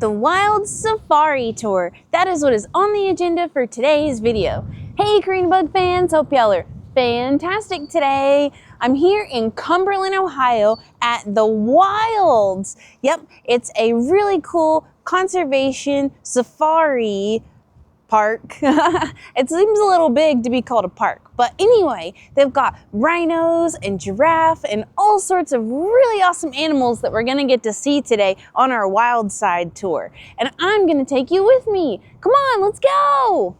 the Wild Safari Tour. That is what is on the agenda for today's video. Hey CoreniaBug fans, hope y'all are fantastic today. I'm here in Cumberland, Ohio at the Wilds. Yep, it's a really cool conservation safari park. It seems a little big to be called a park, but anyway, they've got rhinos and giraffe and all sorts of really awesome animals that we're gonna get to see today on our wild side tour. And I'm gonna take you with me. Come on, let's go!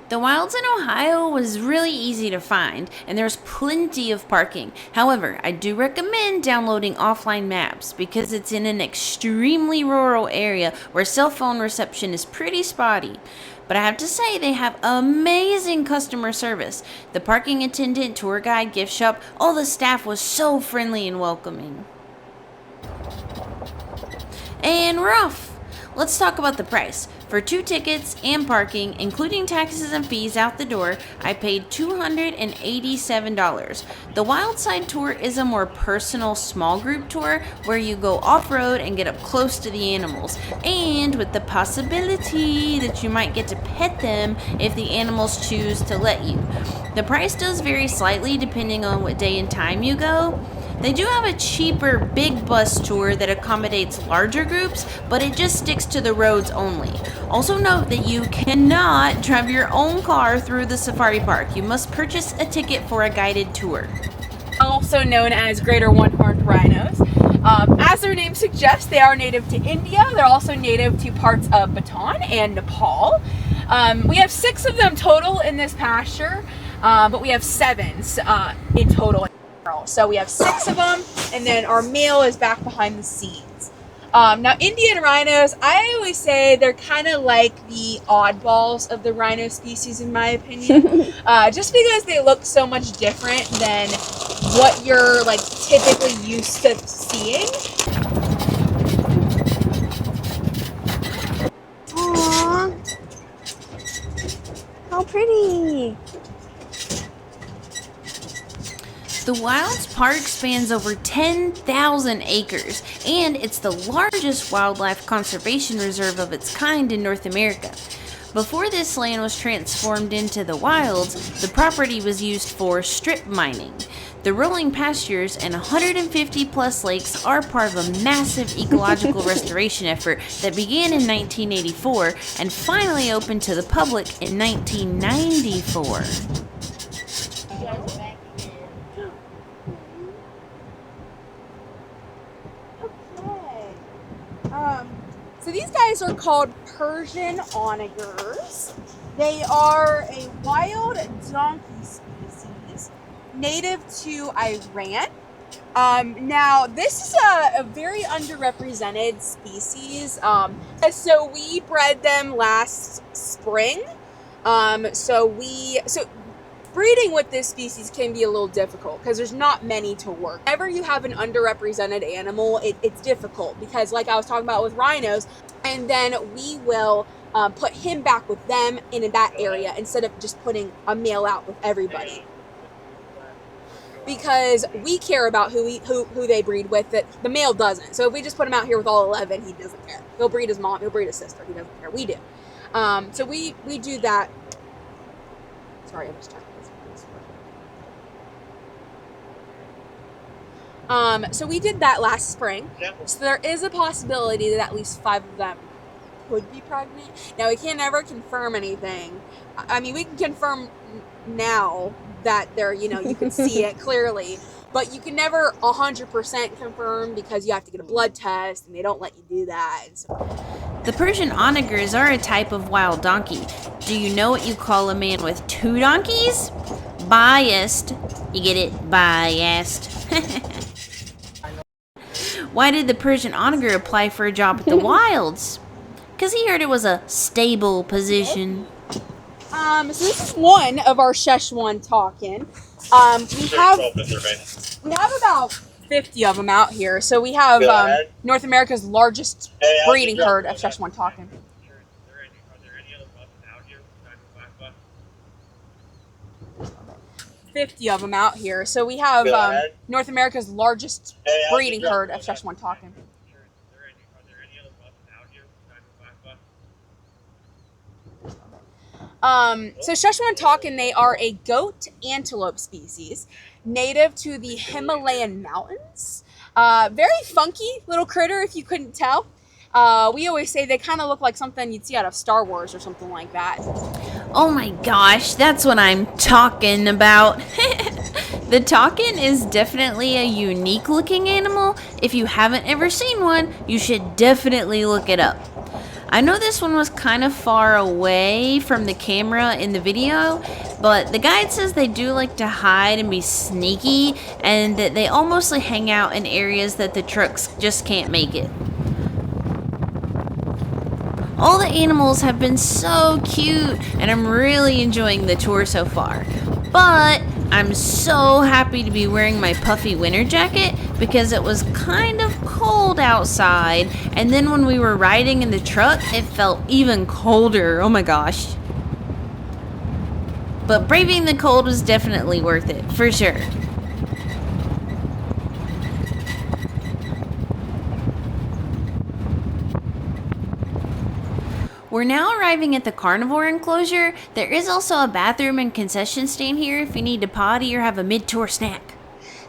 The Wilds in Ohio was really easy to find, and there's plenty of parking. However, I do recommend downloading offline maps because it's in an extremely rural area where cell phone reception is pretty spotty. But I have to say they have amazing customer service. The parking attendant, tour guide, gift shop, all the staff was so friendly and welcoming. And we're off. Let's talk about the price. For 2 tickets and parking, including taxes and fees out the door, I paid $287. The Wild Side Tour is a more personal small group tour where you go off-road and get up close to the animals, and with the possibility that you might get to pet them if the animals choose to let you. The price does vary slightly depending on what day and time you go. They do have a cheaper big bus tour that accommodates larger groups, but it just sticks to the roads only. Also note that you cannot drive your own car through the safari park. You must purchase a ticket for a guided tour. Also known as greater one-horned rhinos. As their name suggests, they are native to India. They're also native to parts of Bhutan and Nepal. We have 6 of them total in this pasture, but we have 7 in total. So we have 6 of them, and then our male is back behind the scenes. Now, Indian rhinos, I always say they're kind of like the oddballs of the rhino species, in my opinion, just because they look so much different than what you're like typically used to seeing. Aww, how pretty! The Wilds Park spans over 10,000 acres, and it's the largest wildlife conservation reserve of its kind in North America. Before this land was transformed into the Wilds, the property was used for strip mining. The rolling pastures and 150 plus lakes are part of a massive ecological restoration effort that began in 1984 and finally opened to the public in 1994. So these guys are called Persian onagers. They are a wild donkey species native to Iran. Now, this is a very underrepresented species. So we bred them last spring. So breeding with this species can be a little difficult because there's not many to work. Whenever you have an underrepresented animal, it's difficult because, like I was talking about with rhinos, and then we will put him back with them in that area instead of just putting a male out with everybody. Because we care about who they breed with, that the male doesn't. So if we just put him out here with all 11, he doesn't care. He'll breed his mom, he'll breed his sister, he doesn't care. We do. So we do that. Sorry, I was checking. So we did that last spring. So there is a possibility that at least 5 of them could be pregnant. Now, we can't ever confirm anything. I mean, we can confirm now that they're, you can see it clearly, but you can never 100% confirm because you have to get a blood test and they don't let you do that. And so. The Persian onagers are a type of wild donkey. Do you know what you call a man with 2 donkeys? Biased. You get it? Biased. Why did the Persian onager apply for a job at the Wilds? Because he heard it was a stable position. So this is one of our Szechuan talking. We have about 50 of them out here. So we have North America's largest breeding herd of Szechuan talking. 50 of them out here. So we have North America's largest breeding herd of Szechuan talking. So Shuswap, they are a goat antelope species native to the Himalayan mountains. Very funky little critter, if you couldn't tell. We always say they kind of look like something you'd see out of Star Wars or something like that. Oh my gosh, that's what I'm talking about. The takin is definitely a unique looking animal. If you haven't ever seen one, you should definitely look it up. I know this one was kind of far away from the camera in the video, but the guide says they do like to hide and be sneaky, and that they mostly hang out in areas that the trucks just can't make it. All the animals have been so cute, and I'm really enjoying the tour so far. But I'm so happy to be wearing my puffy winter jacket because it was kind of cold outside, and then when we were riding in the truck, it felt even colder. Oh my gosh. But braving the cold was definitely worth it, for sure. We're now arriving at the carnivore enclosure. There is also a bathroom and concession stand here if you need to potty or have a mid-tour snack.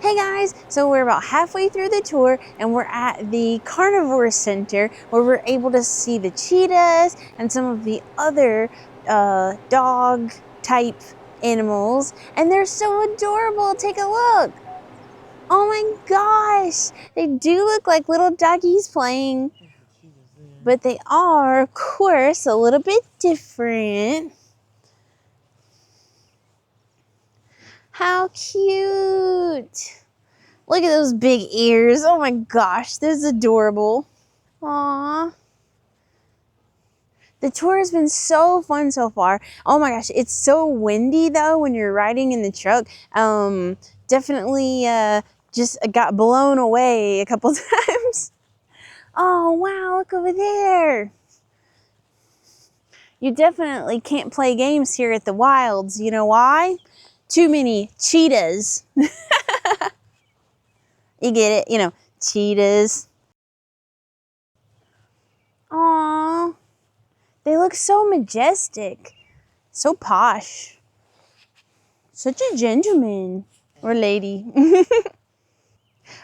Hey guys, so we're about halfway through the tour and we're at the carnivore center where we're able to see the cheetahs and some of the other dog type animals, and they're so adorable. Take a look. Oh my gosh, they do look like little doggies playing. But they are, of course, a little bit different. How cute. Look at those big ears. Oh my gosh, that's adorable. Aww. The tour has been so fun so far. Oh my gosh, it's so windy though when you're riding in the truck. Definitely just got blown away a couple times. Oh wow, look over there. You definitely can't play games here at the Wilds. You know why? Too many cheetahs. You get it? You know, cheetahs. Aww. They look so majestic. So posh. Such a gentleman. Or lady.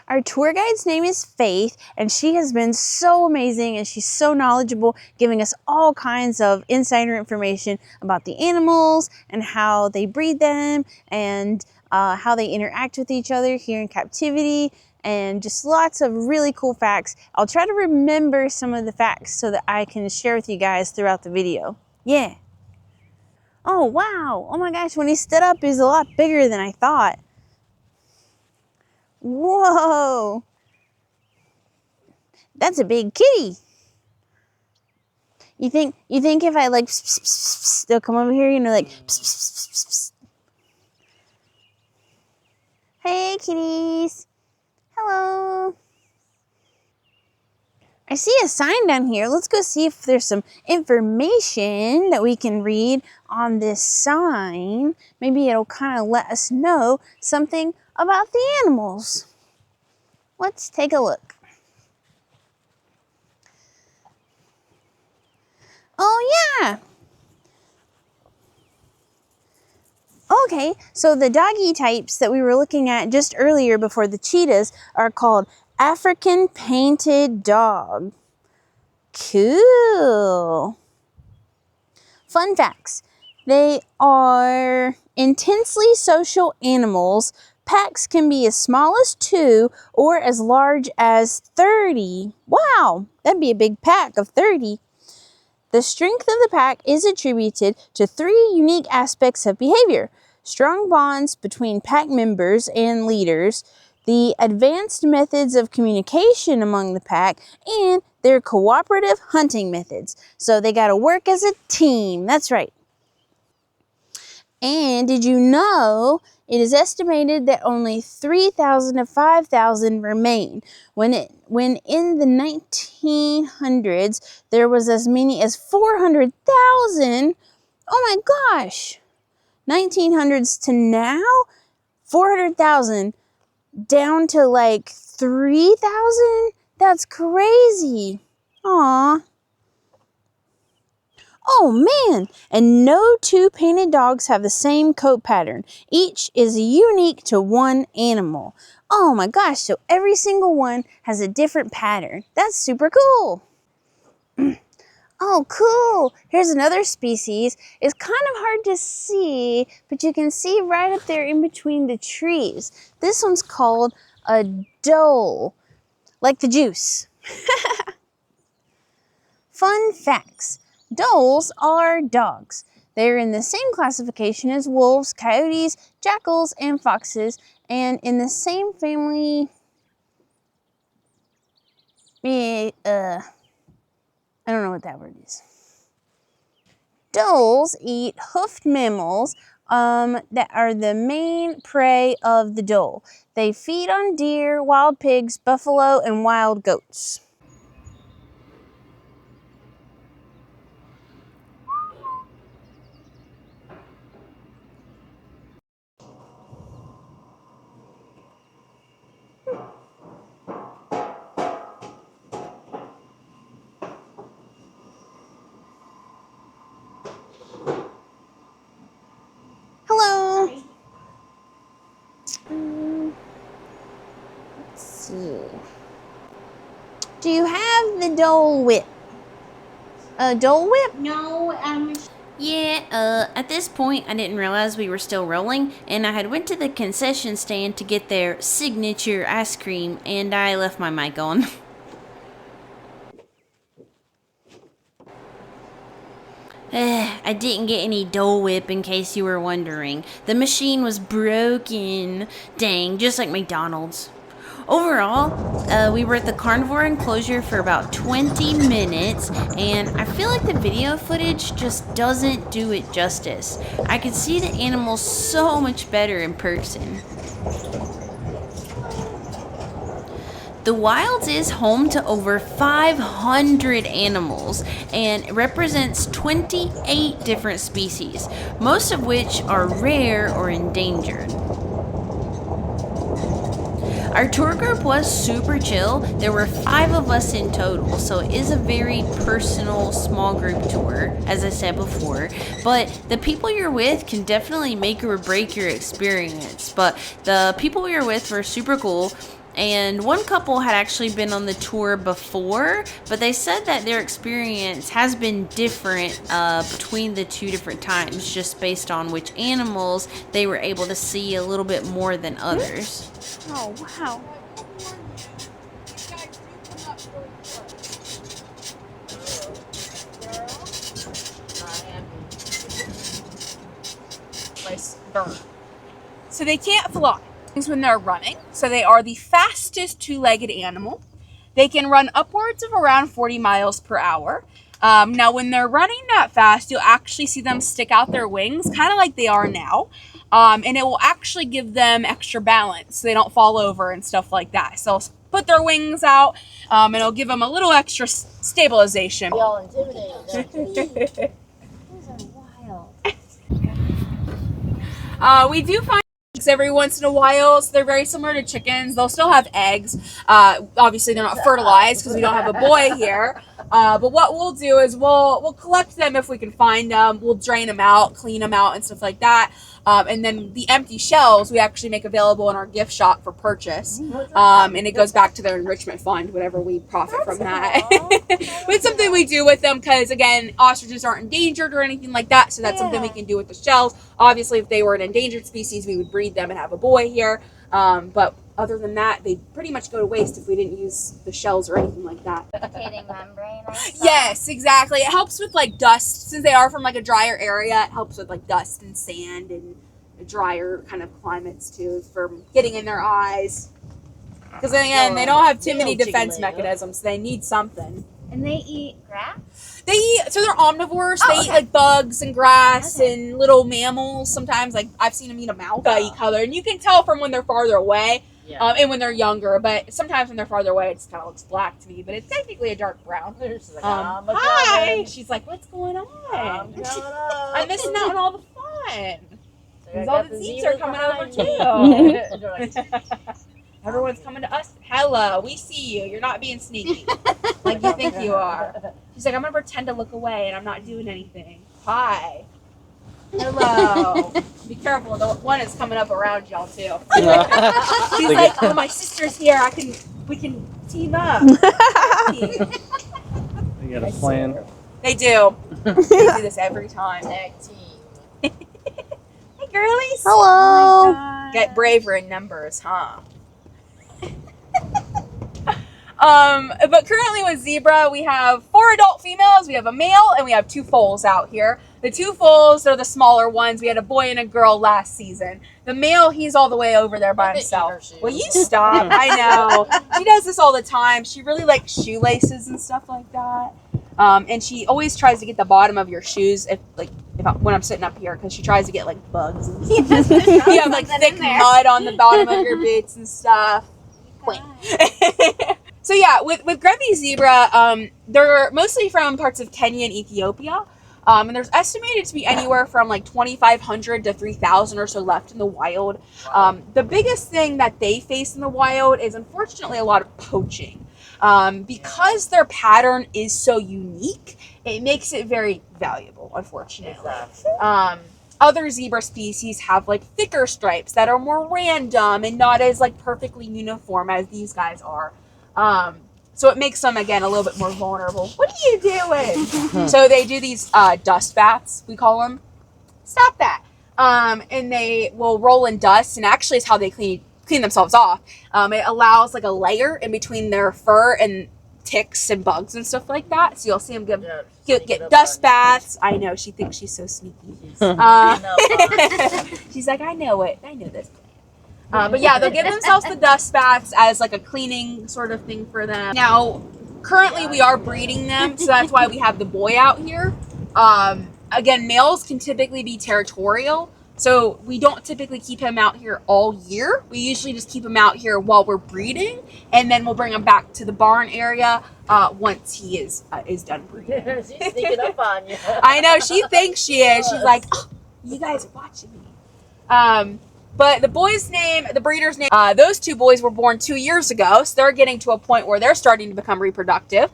Our tour guide's name is Faith, and she has been so amazing and she's so knowledgeable, giving us all kinds of insider information about the animals and how they breed them and how they interact with each other here in captivity, and just lots of really cool facts. I'll try to remember some of the facts so that I can share with you guys throughout the video. Yeah. Oh, wow. Oh my gosh, when he stood up, he was a lot bigger than I thought. Whoa. That's a big kitty. You think if I like, pss, pss, pss, pss, they'll come over here, you know, like, pss, pss, pss, pss. Hey, kitties. Hello. I see a sign down here. Let's go see if there's some information that we can read on this sign. Maybe it'll kind of let us know something about the animals. Let's take a look. Oh yeah. Okay, so the doggy types that we were looking at just earlier before the cheetahs are called African painted dog. Cool. Fun facts. They are intensely social animals. Packs can be as small as 2 or as large as 30. Wow, that'd be a big pack of 30. The strength of the pack is attributed to 3 unique aspects of behavior: strong bonds between pack members and leaders, the advanced methods of communication among the pack, and their cooperative hunting methods. So they got to work as a team. That's right. And did you know it is estimated that only 3,000 to 5,000 remain, when in the 1900s there was as many as 400,000. Oh my gosh, 1900s to now, 400,000 down to like 3,000. That's crazy. Aw. Oh man! And no two painted dogs have the same coat pattern. Each is unique to one animal. Oh my gosh, so every single one has a different pattern. That's super cool. Oh, cool. Here's another species. It's kind of hard to see, but you can see right up there in between the trees. This one's called a dole, like the juice. Fun facts. Doles are dogs. They're in the same classification as wolves, coyotes, jackals, and foxes, and in the same family. I don't know what that word is. Doles eat hoofed mammals that are the main prey of the dole. They feed on deer, wild pigs, buffalo, and wild goats. Hello. Let's see. Do you have the Dole Whip? A Dole Whip? No, Yeah, at this point, I didn't realize we were still rolling, and I had went to the concession stand to get their signature ice cream, and I left my mic on. I didn't get any Dole Whip, in case you were wondering. The machine was broken. Dang, just like McDonald's. Overall, we were at the carnivore enclosure for about 20 minutes, and I feel like the video footage just doesn't do it justice. I could see the animals so much better in person. The Wilds is home to over 500 animals and represents 28 different species, most of which are rare or endangered. Our tour group was super chill. There were 5 of us in total, so it is a very personal, small group tour, as I said before. But the people you're with can definitely make or break your experience. But the people we were with were super cool. And one couple had actually been on the tour before, but they said that their experience has been different between the 2 different times, just based on which animals they were able to see a little bit more than others. Oh, wow. So they can't fly when they're running. So they are the fastest 2-legged animal. They can run upwards of around 40 miles per hour. Now, when they're running that fast, you'll actually see them stick out their wings, kind of like they are now. And it will actually give them extra balance so they don't fall over and stuff like that. So put their wings out, and it'll give them a little extra stabilization. y'all intimidated. Those are wild. We do find eggs every once in a while, so they're very similar to chickens. They'll still have eggs. Obviously, they're not fertilized because we don't have a boy here. But what we'll do is we'll collect them if we can find them. We'll drain them out, clean them out, and stuff like that. And then the empty shells we actually make available in our gift shop for purchase. And it goes back to their enrichment fund, whatever we profit from that. But it's something we do with them because, again, ostriches aren't endangered or anything like that. So that's something we can do with the shells. Obviously, if they were an endangered species, we would breed them and have a boy here. But other than that, they pretty much go to waste if we didn't use the shells or anything like that. Vegetating membrane. Yes, exactly. It helps with like dust. Since they are from like a drier area, it helps with like dust and sand and drier kind of climates too, for getting in their eyes. Because again, they don't have too many defense mechanisms. So they need something. And they eat grass? They eat, so they're omnivores. They eat like bugs and grass and little mammals. Sometimes, like I've seen them eat a malva color, and you can tell from when they're farther away. And when they're younger, but sometimes when they're farther away, it just kind of looks black to me. But it's technically a dark brown. She's like, hi. She's like, what's going on? I'm missing out on all the fun. Because all the Zeeks are coming over too. Everyone's coming to us. Hello, we see you. You're not being sneaky like you think you are. She's like, I'm gonna pretend to look away and I'm not doing anything. Hi. Hello. Be careful, the one is coming up around y'all too. She's like, oh, my sister's here. We can team up. They got a plan. They do. They do this every time. Tag team. Hey, girlies. Hello. Get braver in numbers, huh? But currently with zebra, we have 4 adult females, we have a male, and we have 2 foals out here. The 2 foals are the smaller ones. We had a boy and a girl last season. The male, he's all the way over there by himself. Well, you stop. I know. She does this all the time. She really likes shoelaces and stuff like that. And she always tries to get the bottom of your shoes when I'm sitting up here, because she tries to get like bugs. And you have like thick mud on the bottom of your boots and stuff. Quaint. So yeah, with Grumpy Zebra, they're mostly from parts of Kenya and Ethiopia. And there's estimated to be anywhere from like 2,500 to 3,000 or so left in the wild. The biggest thing that they face in the wild is unfortunately a lot of poaching. Because their pattern is so unique, it makes it very valuable, unfortunately. Other zebra species have like thicker stripes that are more random and not as like perfectly uniform as these guys are. So it makes them, again, a little bit more vulnerable. What are you doing? So they do these dust baths, we call them. Stop that. And they will roll in dust, and actually it's how they clean themselves off. It allows like a layer in between their fur and ticks and bugs and stuff like that. So you'll see them get dust baths. I know, she thinks she's so sneaky. She's like, I know it. I know this. But yeah, they'll give themselves the dust baths as like a cleaning sort of thing for them. Now, currently we are breeding them, so that's why we have the boy out here. Again, males can typically be territorial, so we don't typically keep him out here all year. We usually just keep him out here while we're breeding, and then we'll bring him back to the barn area once he is done breeding. She's sneaking up on you. I know, she thinks she is. She's like, oh, you guys are watching me. But the breeder's name, those 2 boys were born 2 years ago, so they're getting to a point where they're starting to become reproductive.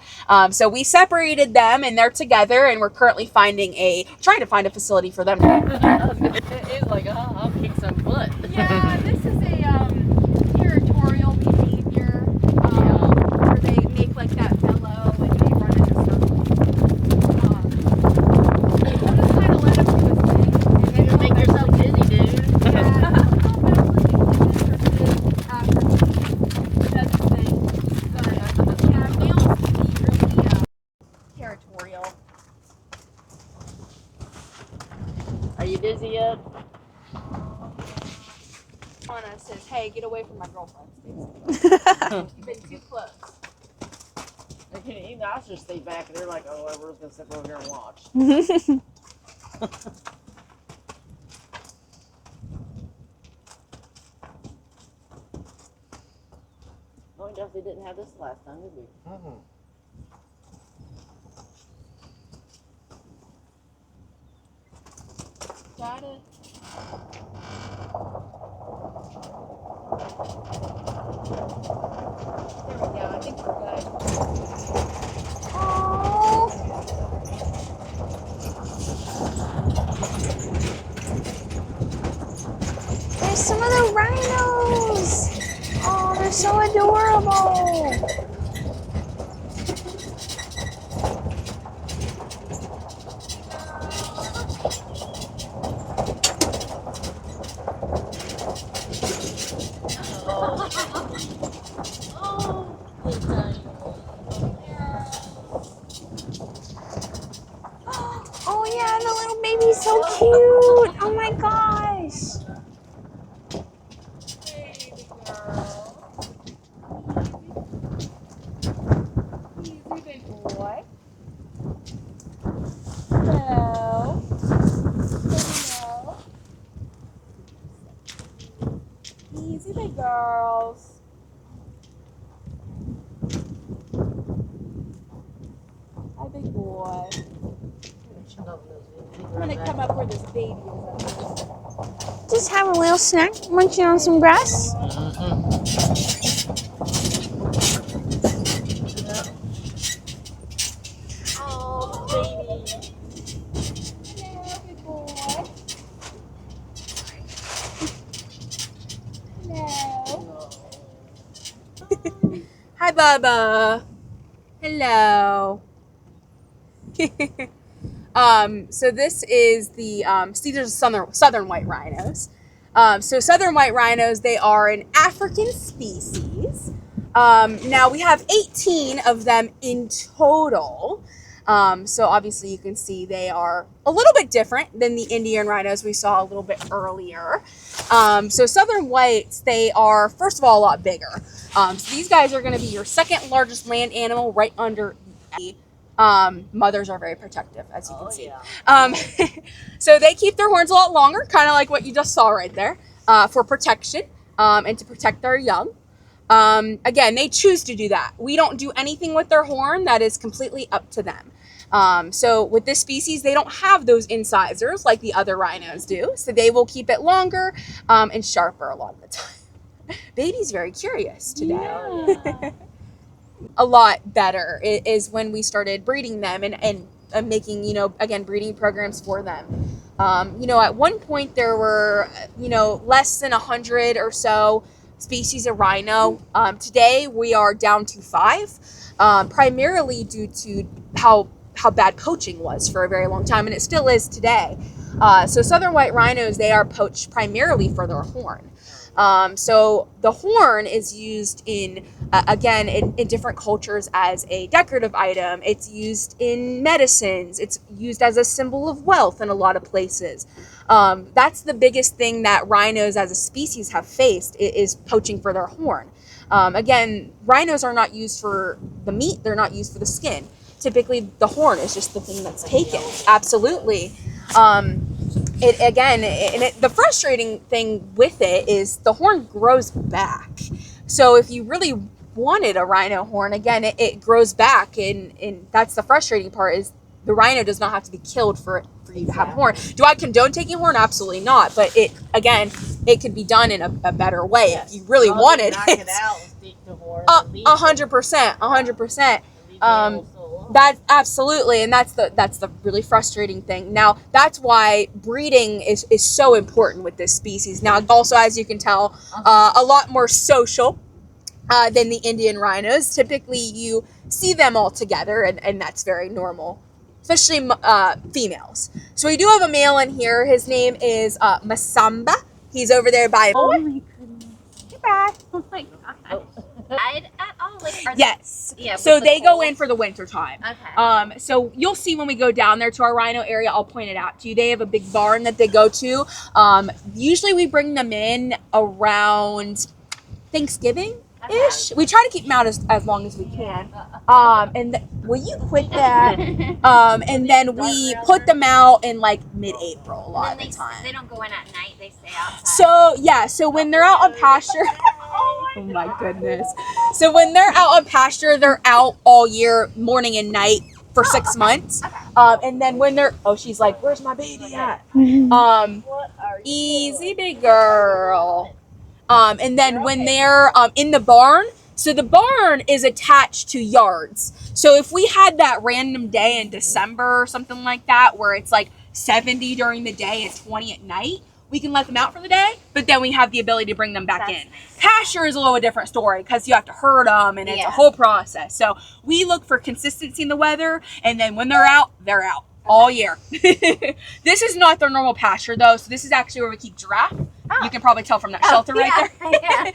So we separated them, and they're together, and we're currently trying to find a facility for them. It's like, oh, I'll kick some butt. Yeah, this is a territorial behavior where they make like that bellow and they run in a circle. We'll just kind of let them do his thing. And You make yourself dizzy, dude. Territorial. Are you dizzy yet? Anna says, hey, get away from my girlfriend. You've been too close. Even the ostriches stay back and they're like, oh, we're just gonna sit over here and watch. Oh, we definitely didn't have this last time, did we? Got it. There we go. I think we're good. There's some of the rhinos. Oh, they're so adorable. Oh yeah, the little baby's so cute. Oh my gosh. Baby girl. Easy, big boy. Hello. Hello. Easy, big girls. Hi, big boy. I'm gonna come up where this baby is. Just have a little snack, munching on some grass. Bubba. Hello. So this is the, see, there's southern white rhinos. So southern white rhinos, they are an African species. Now we have 18 of them in total. So obviously you can see they are a little bit different than the Indian rhinos we saw a little bit earlier. So southern whites, they are, first of all, a lot bigger. So these guys are going to be your second largest land animal right under the mothers are very protective, as you can see. Yeah. So they keep their horns a lot longer, kind of like what you just saw right there, for protection and to protect their young. Again, they choose to do that. We don't do anything with their horn. That is completely up to them. So with this species, they don't have those incisors like the other rhinos do. So they will keep it longer and sharper a lot of the time. Baby's very curious today. Yeah. A lot better is when we started breeding them and making, again, breeding programs for them. At one point there were, less than 100 or so species of rhino. Today we are down to 5, primarily due to how bad poaching was for a very long time, and it still is today. So southern white rhinos, they are poached primarily for their horn. So the horn is used in different cultures as a decorative item. It's used in medicines. It's used as a symbol of wealth in a lot of places. That's the biggest thing that rhinos as a species have faced is poaching for their horn. Again, rhinos are not used for the meat. They're not used for the skin. Typically, the horn is just the thing that's taken. Absolutely. The frustrating thing with it is the horn grows back. So if you really wanted a rhino horn, again, it grows back, and that's the frustrating part is the rhino does not have to be killed for you to have a horn. Do I condone taking a horn? Absolutely not. But it could be done in a better way if you really wanted knock it out and stick the horn. 100%. That's absolutely, and that's the really frustrating thing. Now, that's why breeding is so important with this species. Now, also, as you can tell, a lot more social than the Indian rhinos. Typically, you see them all together, and that's very normal, especially females. So we do have a male in here. His name is Masamba. He's over there by... Oh my goodness. Goodbye. Oh my god. At all? Like, are Yes. Yeah, so with the they go cold? in for the winter time. Okay. So you'll see when we go down there to our rhino area, I'll point it out to you. They have a big barn that they go to. Usually we bring them in around Thanksgiving-ish. Okay. We try to keep them out as long as we can. Will you quit that? And then we put them out in like mid-April a lot of the time. They don't go in at night. They stay outside. So when they're out on pasture, oh my goodness. So when they're out on pasture, they're out all year, morning and night for 6 months. And then when they're, she's like, where's my baby at? Easy, big girl. And then when they're in the barn, so the barn is attached to yards. So if we had that random day in December or something like that, where it's like 70 during the day and 20 at night, we can let them out for the day, but then we have the ability to bring them back in. Nice. Pasture is a little different story because you have to herd them and it's a whole process. So we look for consistency in the weather, and then when they're out all year. This is not their normal pasture though, so this is actually where we keep giraffe. You can probably tell from that shelter right there.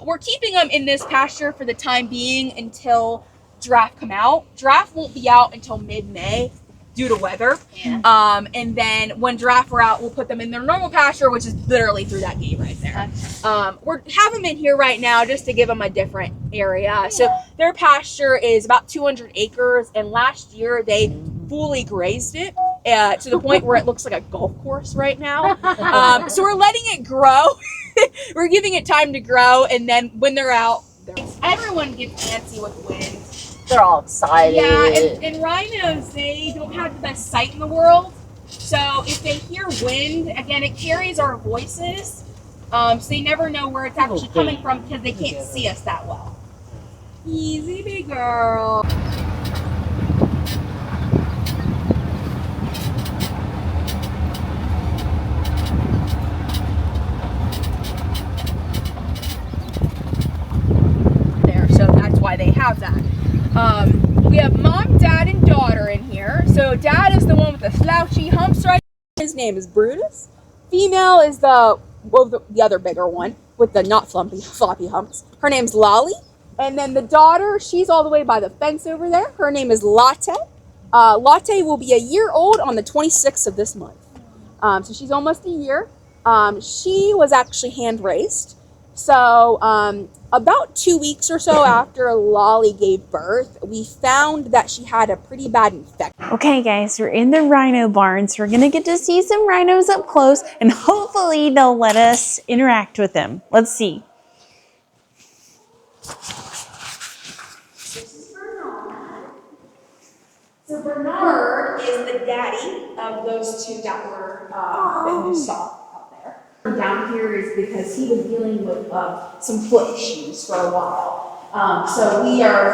We're keeping them in this pasture for the time being until giraffe come out. Giraffe won't be out until mid-May due to weather. Yeah. And then when giraffe are out, we'll put them in their normal pasture, which is literally through that gate right there. Okay. We're have them in here right now just to give them a different area. So their pasture is about 200 acres, and last year they fully grazed it to the point where it looks like a golf course right now. So we're letting it grow. We're giving it time to grow, and then when they're out, everyone gets antsy with wind. They're all excited. Yeah, and rhinos, they don't have the best sight in the world. So if they hear wind, again, it carries our voices. So they never know where it's actually coming from because they can't see us that well. Easy, big girl. There, so that's why they We have mom, dad, and daughter in here. So dad is the one with the slouchy humps right now. His name is Brutus. Female is the other bigger one with the not floppy humps. Her name's Lolly. And then the daughter, she's all the way by the fence over there. Her name is Latte. Latte will be a year old on the 26th of this month. So she's almost a year. She was actually hand raised. So about 2 weeks or so after Lolly gave birth, we found that she had a pretty bad infection. Okay guys, we're in the rhino barn, so we're gonna get to see some rhinos up close and hopefully they'll let us interact with them. Let's see. This is Bernard. So Bernard is the daddy of those two that were that you saw out there. Down here is because he was dealing with some foot issues for a while. So we have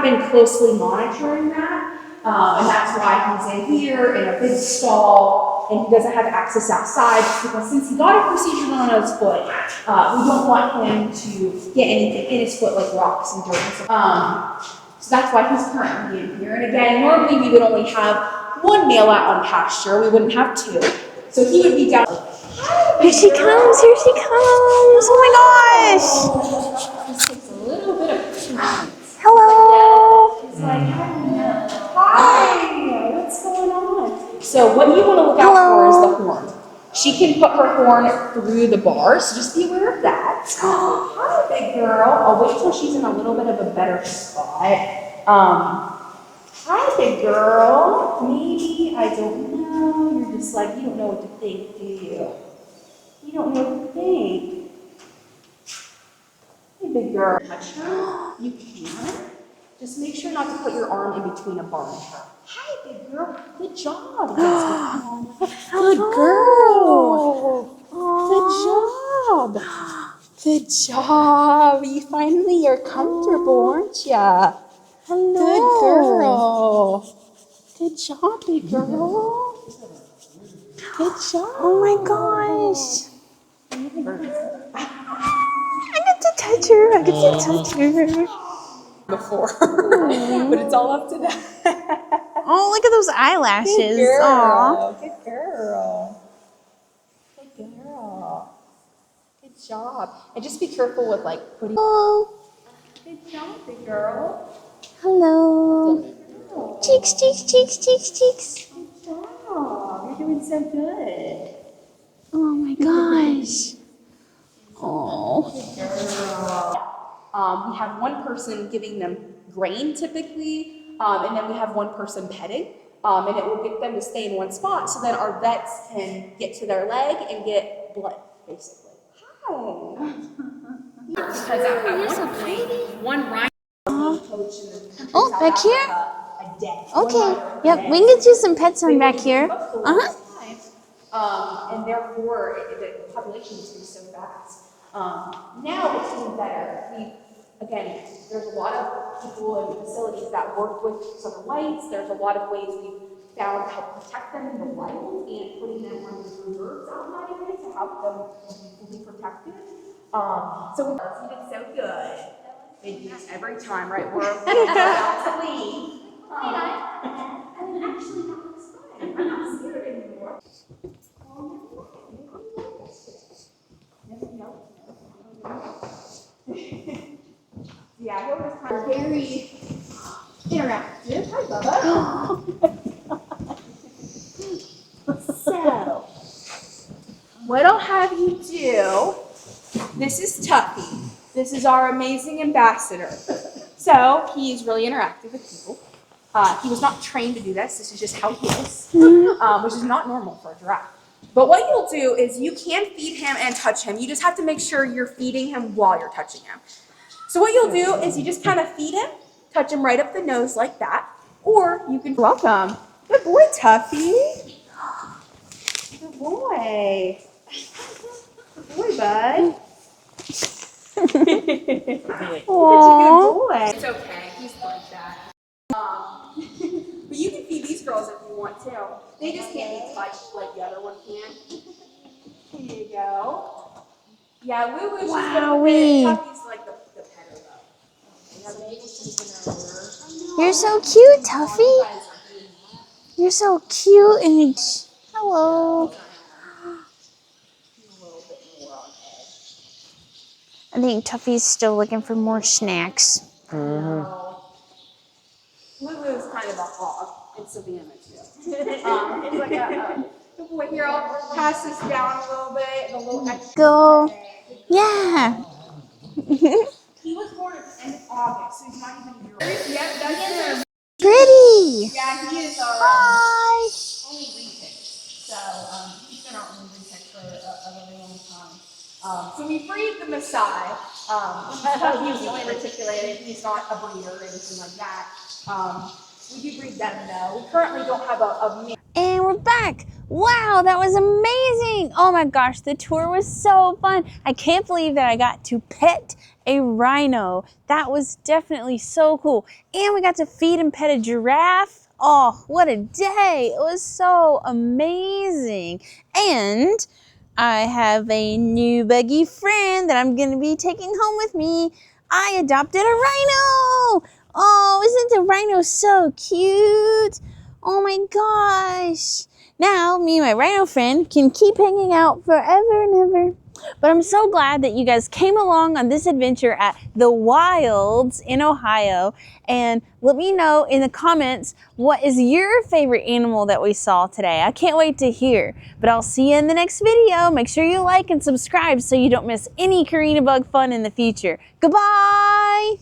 been closely monitoring that, and that's why he's in here in a big stall, and he doesn't have access outside because since he got a procedure on his foot, we don't want him to get anything in his foot like rocks and dirt. So that's why he's currently in here. And again, normally we would only have one male out on pasture. We wouldn't have two. So he would be down. Here she comes, here she comes. Oh my gosh. This takes a little bit of patience. Hello. It's like, hi, what's going on? So what you want to look out for is the horn. She can put her horn through the bars, so just be aware of that. Hi, big girl. I'll wait till she's in a little bit of a better spot. Hi, big girl. Maybe, I don't know. You're just like, you don't know what to think, do you? You don't know what to think. Hey, big girl. Touch her. You can. Just make sure not to put your arm in between a bar and her. Hi, big girl. Good job. Good girl. Good job. Good job. You finally are comfortable, aren't ya? Hello. Good girl. Good job, big girl. Good job. Oh my gosh. I get to touch her. I get to touch her. Before, but it's all up to them. Oh, look at those eyelashes. Good girl. Aw. Good girl. Good girl. Good job. And just be careful with like putting. Oh, Good job, big girl. hello. Good girl. Cheeks, cheeks, cheeks, cheeks, cheeks. Good job. You're doing so good. Oh my gosh. Oh. Good girl. We have one person giving them grain typically, and then we have one person petting, and it will get them to stay in one spot so then our vets can get to their leg and get blood, basically. Hi. Because at one point, one rhino coach in the country Oh, South back here? Africa, a death. Okay. Yep, we can get you some pets on back here. And therefore, the population is getting so fast. Now it's getting better. Again, there's a lot of people and facilities that work with southern whites. There's a lot of ways we've found to help protect them in the wild and putting them on the reserves out in that area to help them be protected. So you did so good. They do this every time, right? We're about to leave. And actually, that looks fine. I'm not scared anymore. Yeah, he was kind of very interactive. Hi, Bubba. So, what I'll have you do, this is Tuffy. This is our amazing ambassador. So, he's really interactive with people. He was not trained to do this. This is just how he is, which is not normal for a giraffe. But what you'll do is you can feed him and touch him. You just have to make sure you're feeding him while you're touching him. So what you'll do is you just kind of feed him, touch him right up the nose like that, or you can, welcome. Good boy, Tuffy. Good boy. Good boy, bud. Such a good boy. It's okay, he's like that. But you can feed these girls if you want to. They just can't be touched like the other one can. Here you go. Yeah, Lulu, she's Wowee. Tuffy's like the petter though. Yeah, maybe she's gonna You're so cute, Tuffy. You're so cute and hello. I think Tuffy's still looking for more snacks. Lulu's kind of a hog, and Savannah too. It's like a good boy here. I'll pass this down a little bit. A little extra. Go. Yeah. He was born at the end of August, so he's not even a year old. Yep, that's him. Pretty. Yeah, he is our Hi. only retake. So he's been our only retake for a really long time. So we breed the Maasai. He's really reticulated. He's not a breeder or anything like that. We do breed them though. We currently don't have a male. And we're back. Wow, that was amazing. Oh my gosh, the tour was so fun. I can't believe that I got to pet a rhino. That was definitely so cool. And we got to feed and pet a giraffe. Oh, what a day. It was so amazing. And I have a new buggy friend that I'm gonna be taking home with me. I adopted a rhino. Oh, isn't the rhino so cute? Oh my gosh. Now, me and my rhino friend can keep hanging out forever and ever. But I'm so glad that you guys came along on this adventure at the Wilds in Ohio. And let me know in the comments, what is your favorite animal that we saw today? I can't wait to hear. But I'll see you in the next video. Make sure you like and subscribe so you don't miss any CoreniaBug fun in the future. Goodbye!